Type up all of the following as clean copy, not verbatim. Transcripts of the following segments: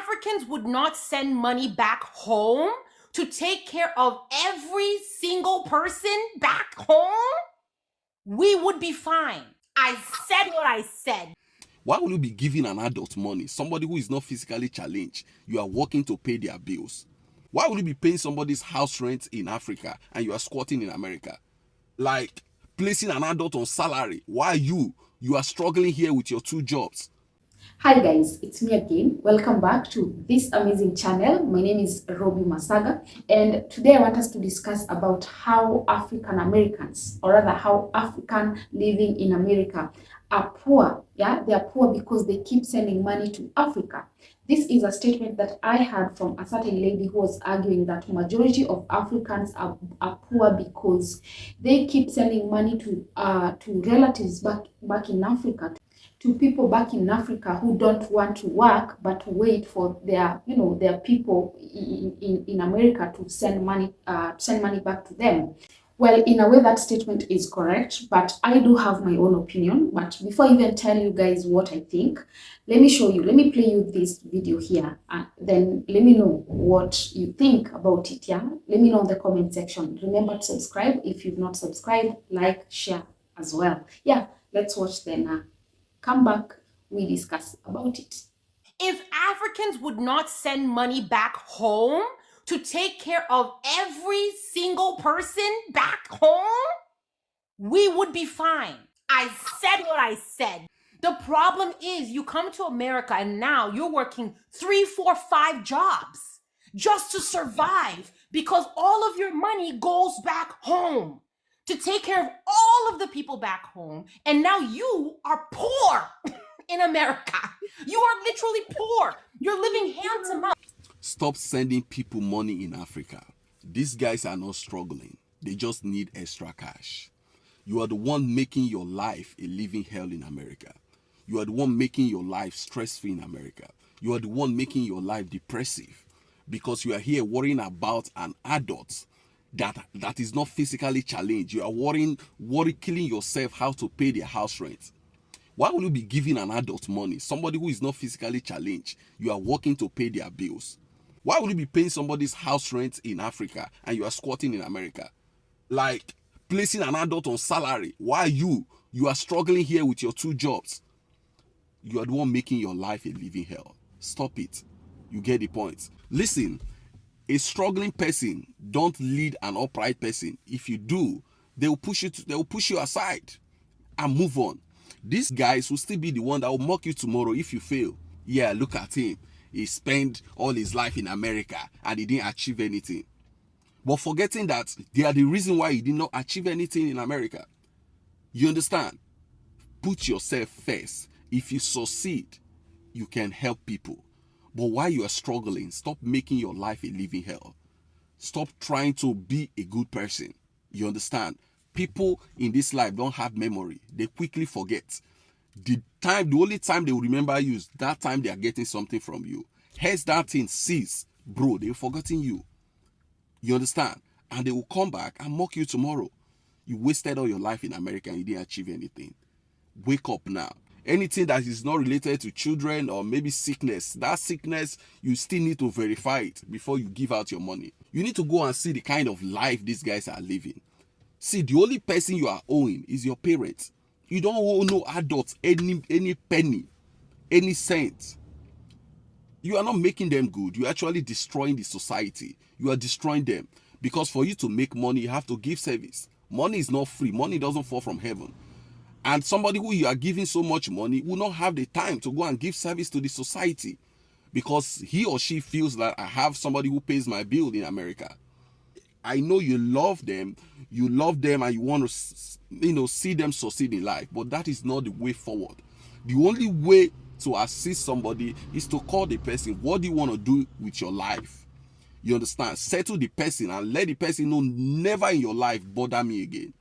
Africans would not send money back home to take care of every single person back home, we would be fine. I said what I said. Why will you be giving an adult money, somebody who is not physically challenged? You are working to pay their bills. Why will you be paying somebody's house rent in Africa and you are squatting in America? Like placing an adult on salary while you are struggling here with your two jobs. Hi guys, it's me again. Welcome back to this amazing channel. My name is Robbie Masaga, and today I want us to discuss about how African Americans, or rather how African living in America are poor. Yeah, they are poor because they keep sending money to Africa. This is a statement that I heard from a certain lady who was arguing that majority of Africans are poor because they keep sending money to relatives back in Africa, to people back in Africa who don't want to work but wait for their people in America to send money back to them. Well, in a way that statement is correct, but I do have my own opinion. But before I even tell you guys what I think, let me play you this video here, and then let me know what you think about it. Yeah, let me know in the comment section. Remember to subscribe if you've not subscribed, like, share as well. Yeah, let's watch then. Come back, we discuss about it. If Africans would not send money back home to take care of every single person back home, we would be fine. I said what I said. The problem is you come to America and now you're working 3, 4, 5 jobs just to survive because all of your money goes back home to take care of all of the people back home. And now you are poor in America. You are literally poor. You're living hand to mouth. Stop sending people money in Africa. These guys are not struggling. They just need extra cash. You are the one making your life a living hell in America. You are the one making your life stress-free in America. You are the one making your life depressive because you are here worrying about an adult that is not physically challenged. You are worrying, killing yourself how to pay their house rent. Why will you be giving an adult money, somebody who is not physically challenged? You are working to pay their bills. Why will you be paying somebody's house rent in Africa and you are squatting in America? Like placing an adult on salary while you are struggling here with your two jobs. You are the one making your life a living hell. Stop it. You get the point. Listen, a struggling person don't lead an upright person. If you do, they will push you aside and move on. These guys will still be the one that will mock you tomorrow if you fail. Yeah, look at him. He spent all his life in America and he didn't achieve anything. But forgetting that they are the reason why he did not achieve anything in America. You understand? Put yourself first. If you succeed, you can help people. But while you are struggling, stop making your life a living hell. Stop trying to be a good person. You understand? People in this life don't have memory. They quickly forget. The only time they will remember you is that time they are getting something from you. Hence that thing cease, bro, they've forgotten you. You understand? And they will come back and mock you tomorrow. You wasted all your life in America and you didn't achieve anything. Wake up now. Anything that is not related to children or maybe sickness, that sickness, you still need to verify it before you give out your money. You need to go and see the kind of life these guys are living. See, the only person you are owing is your parents. You don't owe no adults any penny, any cent. You are not making them good. You're actually destroying the society. You are destroying them. Because for you to make money, you have to give service. Money is not free. Money doesn't fall from heaven. And somebody who you are giving so much money will not have the time to go and give service to the society because he or she feels that I have somebody who pays my bill in America. I know you love them and you want to see them succeed in life, but that is not the way forward. The only way to assist somebody is to call the person, what do you want to do with your life? You understand? Settle the person and let the person know, never in your life bother me again.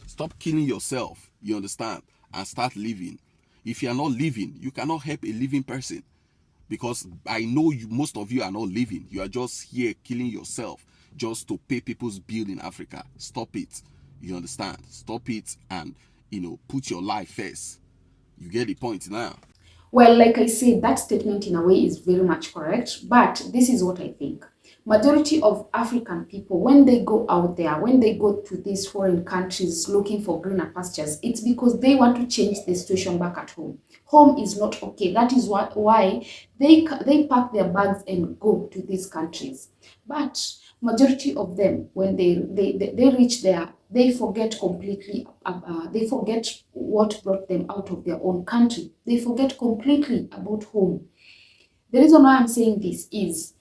Stop killing yourself, you understand, and start living. If you are not living, you cannot help a living person. Because I know most of you are not living. You are just here killing yourself just to pay people's bill in Africa. Stop it. You understand? Stop it and, put your life first. You get the point now. Well, like I said, that statement in a way is very much correct, but this is what I think. Majority of African people, when they go out there, when they go to these foreign countries looking for greener pastures, it's because they want to change the situation back at home. Home is not okay. That is why they pack their bags and go to these countries. But majority of them, when they reach there, they forget completely. They forget what brought them out of their own country. They forget completely about home. The reason why I'm saying this is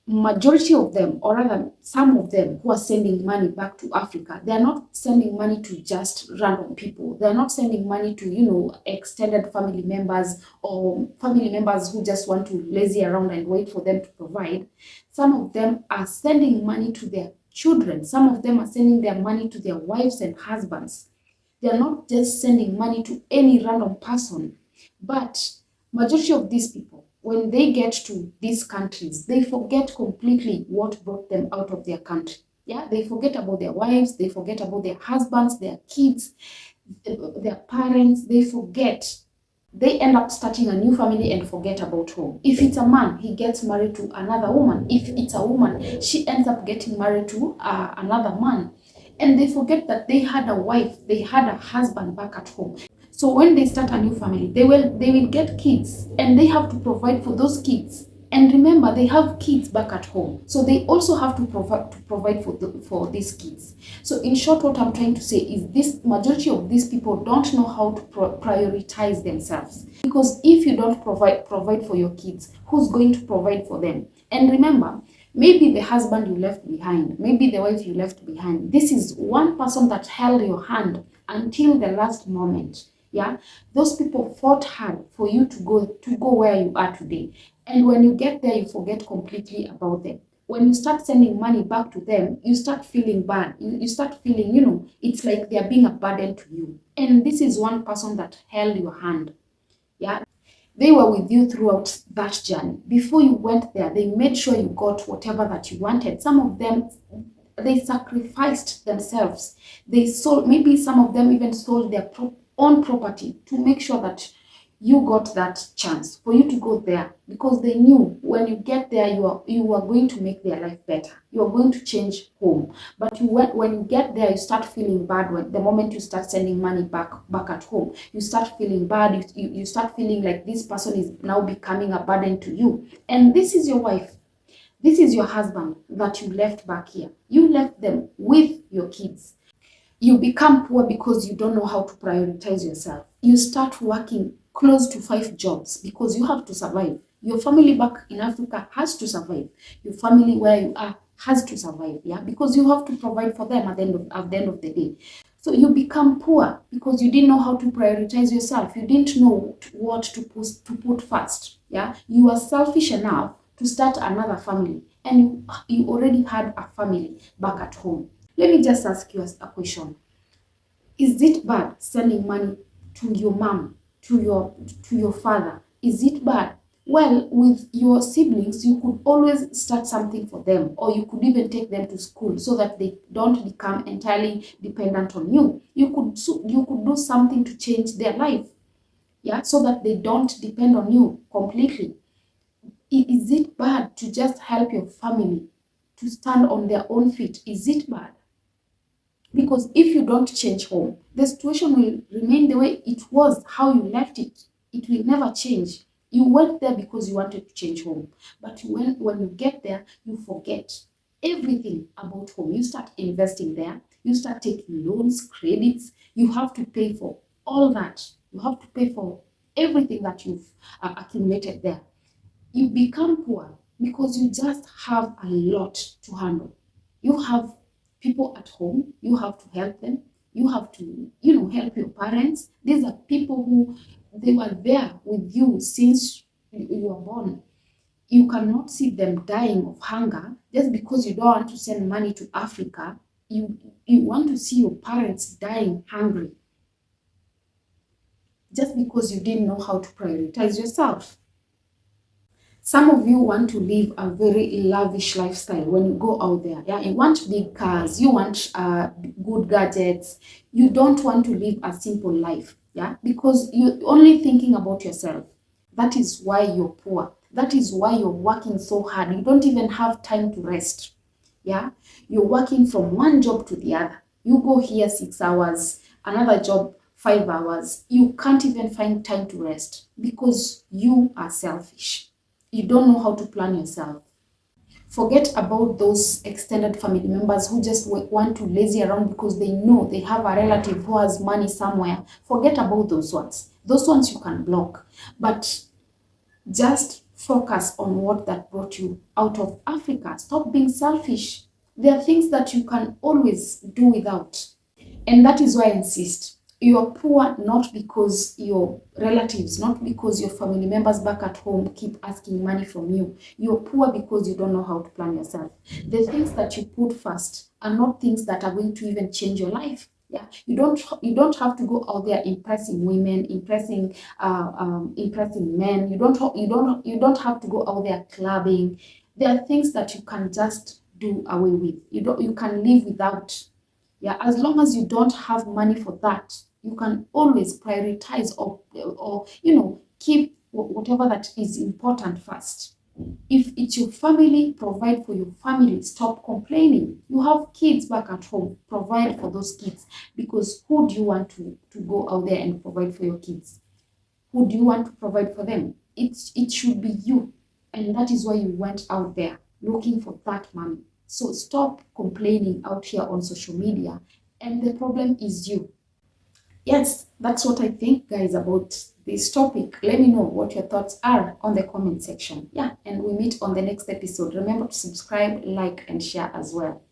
majority of them, or rather some of them who are sending money back to Africa, they are not sending money to just random people. They are not sending money to, extended family members or family members who just want to lazy around and wait for them to provide. Some of them are sending money to their children. Some of them are sending their money to their wives and husbands. They are not just sending money to any random person, but majority of these people, when they get to these countries, they forget completely what brought them out of their country. Yeah, they forget about their wives, they forget about their husbands, their kids, their parents, they forget. They end up starting a new family and forget about home. If it's a man, he gets married to another woman. If it's a woman, she ends up getting married to another man. And they forget that they had a wife, they had a husband back at home. So when they start a new family, they will get kids, and they have to provide for those kids. And remember, they have kids back at home, so they also have to provide for these kids. So in short, what I'm trying to say is this: majority of these people don't know how to prioritize themselves. Because if you don't provide for your kids, who's going to provide for them? And remember, maybe the husband you left behind, maybe the wife you left behind, this is one person that held your hand until the last moment. Yeah, those people fought hard for you to go where you are today. And when you get there, you forget completely about them. When you start sending money back to them, you start feeling bad. You start feeling, it's like they're being a burden to you. And this is one person that held your hand. Yeah, they were with you throughout that journey. Before you went there, they made sure you got whatever that you wanted. Some of them, they sacrificed themselves. They sold, maybe some of them even sold their own property to make sure that you got that chance for you to go there, because they knew when you get there, you are going to make their life better. You are going to change home. But when you get there, you start feeling bad. When the moment you start sending money back at home, you start feeling bad. You start feeling like this person is now becoming a burden to you. And this is your wife. This is your husband that you left back here. You left them with your kids. You become poor because you don't know how to prioritize yourself. You start working close to 5 jobs because you have to survive. Your family back in Africa has to survive. Your family where you are has to survive, yeah, because you have to provide for them at the end of the day. So you become poor because you didn't know how to prioritize yourself. You didn't know what to put first, yeah. You are selfish enough to start another family, and you already had a family back at home. Let me just ask you a question. Is it bad sending money to your mom, to your father? Is it bad? Well, with your siblings, you could always start something for them, or you could even take them to school so that they don't become entirely dependent on you. You could do something to change their life, yeah, so that they don't depend on you completely. Is it bad to just help your family to stand on their own feet? Is it bad? Because if you don't change home, the situation will remain the way it was, how you left it. It will never change. You went there because you wanted to change home. But when you get there, you forget everything about home. You start investing there. You start taking loans, credits. You have to pay for all that. You have to pay for everything that you've accumulated there. You become poor because you just have a lot to handle. You have people at home, you have to help them, you have to, help your parents. These are people who, they were there with you since you were born. You cannot see them dying of hunger just because you don't want to send money to Africa. You want to see your parents dying hungry just because you didn't know how to prioritize yourself. Some of you want to live a very lavish lifestyle when you go out there. Yeah, you want big cars, you want good gadgets. You don't want to live a simple life, yeah, because you're only thinking about yourself. That is why you're poor. That is why you're working so hard. You don't even have time to rest. Yeah, you're working from one job to the other. You go here 6 hours, another job 5 hours. You can't even find time to rest because you are selfish. You don't know how to plan yourself. Forget about those extended family members who just want to lazy around because they know they have a relative who has money somewhere. Forget about those ones. Those ones you can block. But just focus on what that brought you out of Africa. Stop being selfish. There are things that you can always do without. And that is why I insist. You are poor not because your relatives, not because your family members back at home keep asking money from you. You are poor because you don't know how to plan yourself. The things that you put first are not things that are going to even change your life. Yeah, you don't have to go out there impressing women, impressing men. You don't have to go out there clubbing. There are things that you can just do away with. You can live without. Yeah, as long as you don't have money for that, you can always prioritize or keep whatever that is important first. If it's your family, provide for your family. Stop complaining. You have kids back at home, provide for those kids. Because who do you want to go out there and provide for your kids? Who do you want to provide for them? It should be you. And that is why you went out there looking for that money. So stop complaining out here on social media. And the problem is you. Yes, that's what I think, guys, about this topic. Let me know what your thoughts are on the comment section. Yeah, and we meet on the next episode. Remember to subscribe, like, and share as well.